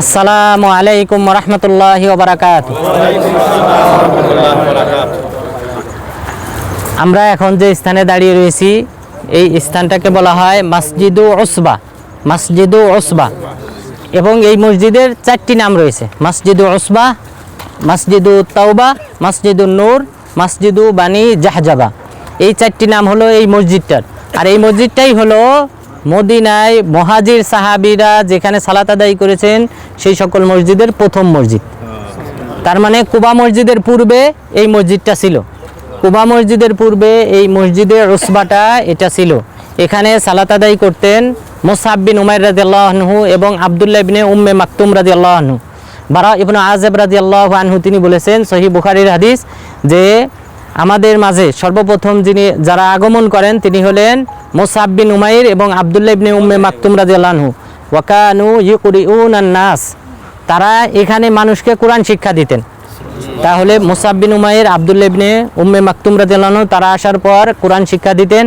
আসসালামু আলাইকুম রহমতুল্লাহি ওয়া বারাকাতুহু। আমরা এখন যে স্থানে দাঁড়িয়ে রয়েছি এই স্থানটাকে বলা হয় মসজিদু উসবা। মসজিদু উসবা এবং এই মসজিদের চারটি নাম রয়েছে: মসজিদু উসবা, মসজিদু তাওবা, মসজিদুন নূর, মসজিদু বানি জাহজাবা। এই চারটি নাম হলো এই মসজিদটার। আর এই মসজিদটাই হলো মদিনায় মুহাজির সাহাবীরা যেখানে সালাত আদায় করেছেন সেই সকল মসজিদের প্রথম মসজিদ। তার মানে কুবা মসজিদের পূর্বে এই মসজিদটা ছিল। কুবা মসজিদের পূর্বে এই মসজিদের উসবাটা এটা ছিল। এখানে সালাত আদায় করতেন মুসআব বিন উমাইর রাদিয়াল্লাহু আনহু এবং আব্দুল্লাহ ইবনে উম্মে মাকতুম রাদিয়াল্লাহু আনহু। বারা ইবনে আযিব রাদিয়াল্লাহু আনহু তিনি বলেছেন, সহিহ বুখারীর হাদিস, যে আমাদের মাঝে সর্বপ্রথম যারা আগমন করেন তিনি হলেন মুসআব বিন উমাইর এবং আব্দুল্লাহ ইবনে উম্মে মাকতুম রাদিয়াল্লাহু আনহু। ওয়া কানু ইউকরিউনান নাস, তারা এখানে মানুষকে কোরআন শিক্ষা দিতেন। তাহলে মুসআব বিন উমাইর, আব্দুল্লাহ ইবনে উম্মে মাকতুম রাদিয়াল্লাহু আনহু তারা আসার পর কোরআন শিক্ষা দিতেন।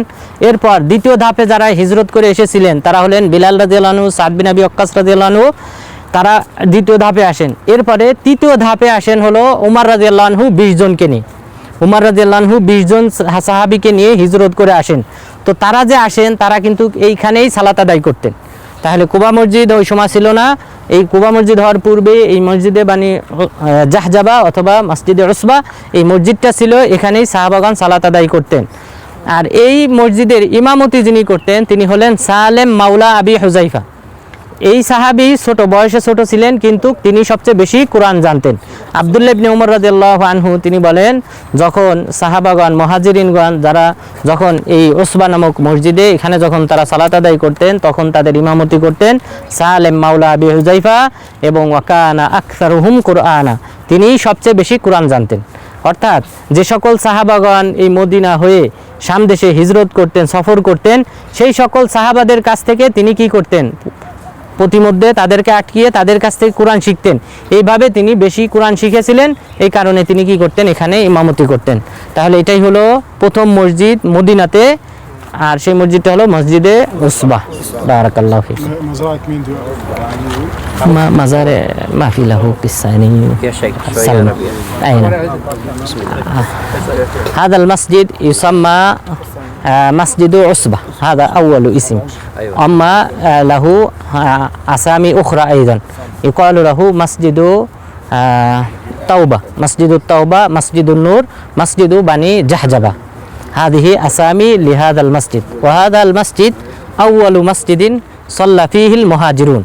এরপর দ্বিতীয় ধাপে যারা হিজরত করে এসেছিলেন তারা হলেন বিলাল রাদিয়াল্লাহু আনহু, সাদ বিন আবি ওয়াক্কাস রাদিয়াল্লাহু আনহু, তারা দ্বিতীয় ধাপে আসেন। এরপরে তৃতীয় ধাপে আসেন হলো উমর রাদিয়াল্লাহু আনহু 20 জনকে নিয়ে। উমর রাদিয়াল্লাহু আনহু 20 জন সাহাবীকে নিয়ে হিজরত করে আসেন। তো তারা যে আসেন তারা কিন্তু এইখানেই সালাত আদায় করতেন। তাহলে কুবা মসজিদ ওই সময় ছিল না। এই কুবা মসজিদ হওয়ার পূর্বে এই মসজিদে বানি জাহজাবা অথবা মসজিদে উসবা এই মসজিদটা ছিল, এখানেই সাহাবাগণ সালাত আদায় করতেন। আর এই মসজিদের ইমামতি যিনি করতেন তিনি হলেন সালেম মাওলা আবি হুযাইফা। এই সাহাবী ছোট বয়সে ছোট ছিলেন, কিন্তু তিনি সবচেয়ে বেশি কোরআন জানতেন। আব্দুল্লাহ ইবনে উমর রাদিয়াল্লাহু আনহু তিনি বলেন, যখন সাহাবাগণ মুহাজিরিনগণ যারা যখন এই উসবা নামক মসজিদে এখানে যখন তারা সালাত আদায় করতেন তখন তাদের ইমামতি করতেন সালেম মাওলা আবি হুযাইফা এবং ওয়াকানা আকসারুহুম কুরআনা, তিনি সবচেয়ে বেশি কোরআন জানতেন। অর্থাৎ যে সকল সাহাবাগণ এই মদিনা হয়ে শাম দেশে হিজরত করতেন, সফর করতেন, সেই সকল সাহাবাদের কাছ থেকে তিনি কি করতেন, প্রতিমধ্যে তাদেরকে আটকিয়ে তাদের কাছ থেকে কোরআন শিখতেন। এইভাবে তিনি বেশি কোরআন শিখেছিলেন, এই কারণে তিনি কি করতেন, এখানে ইমামতি করতেন। তাহলে এটাই হলো প্রথম মসজিদ মদিনাতে, আর সেই মসজিদটা হলো মসজিদে উসবা। বারাকাল্লাহু ফিক। মাজারে মাফি লাহু কিসানি يا شيخ সালাম। আইনা هذا المسجد يسمى مسجد عصبة، هذا أول اسم. أما له أسامي أخرى أيضا، يقال له مسجد توبة، مسجد التوبة، مسجد النور، مسجد بني جحجبة. هذه أسامي لهذا المسجد. وهذا المسجد أول مسجد صلى فيه المهاجرون.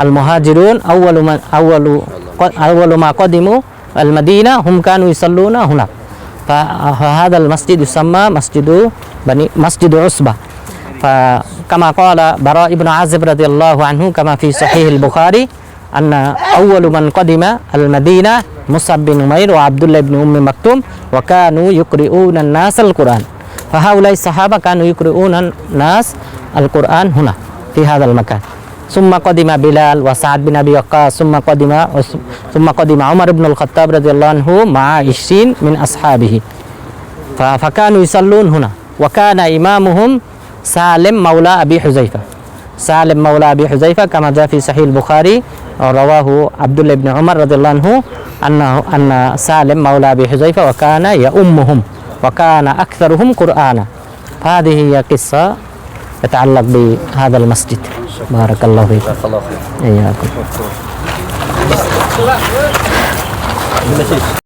المهاجرون أول ما قدموا المدينة هم كانوا يصلون هنا. فهذا المسجد يسمى مسجد عصبة. فكما قال براء بن عازب رضي الله عنه كما في صحيح البخاري أن أول من قدم المدينة مصعب بن عمير وعبد الله بن أم مكتوم وكانوا يقرؤون الناس القرآن. فهؤلاء الصحابة كانوا يقرؤون الناس القرآن هنا في هذا المكان. ثم قدم بلال وسعد بن أبي وقاص ثم قدم عمر بن الخطاب رضي الله عنه مع 20 من أصحابه فكانوا يصلون هنا. وكان إمامهم سالم مولى أبي حذيفة. سالم مولى أبي حذيفة كما جاء في صحيح البخاري رواه عبد الله بن عمر رضي الله عنه أن سالم مولى أبي حذيفة وكان يؤمهم وكان أكثرهم قرآنا. فهذه هي قصة يتعلق بهذا المسجد. بارك الله فيك. بارك الله فيك. إياكم.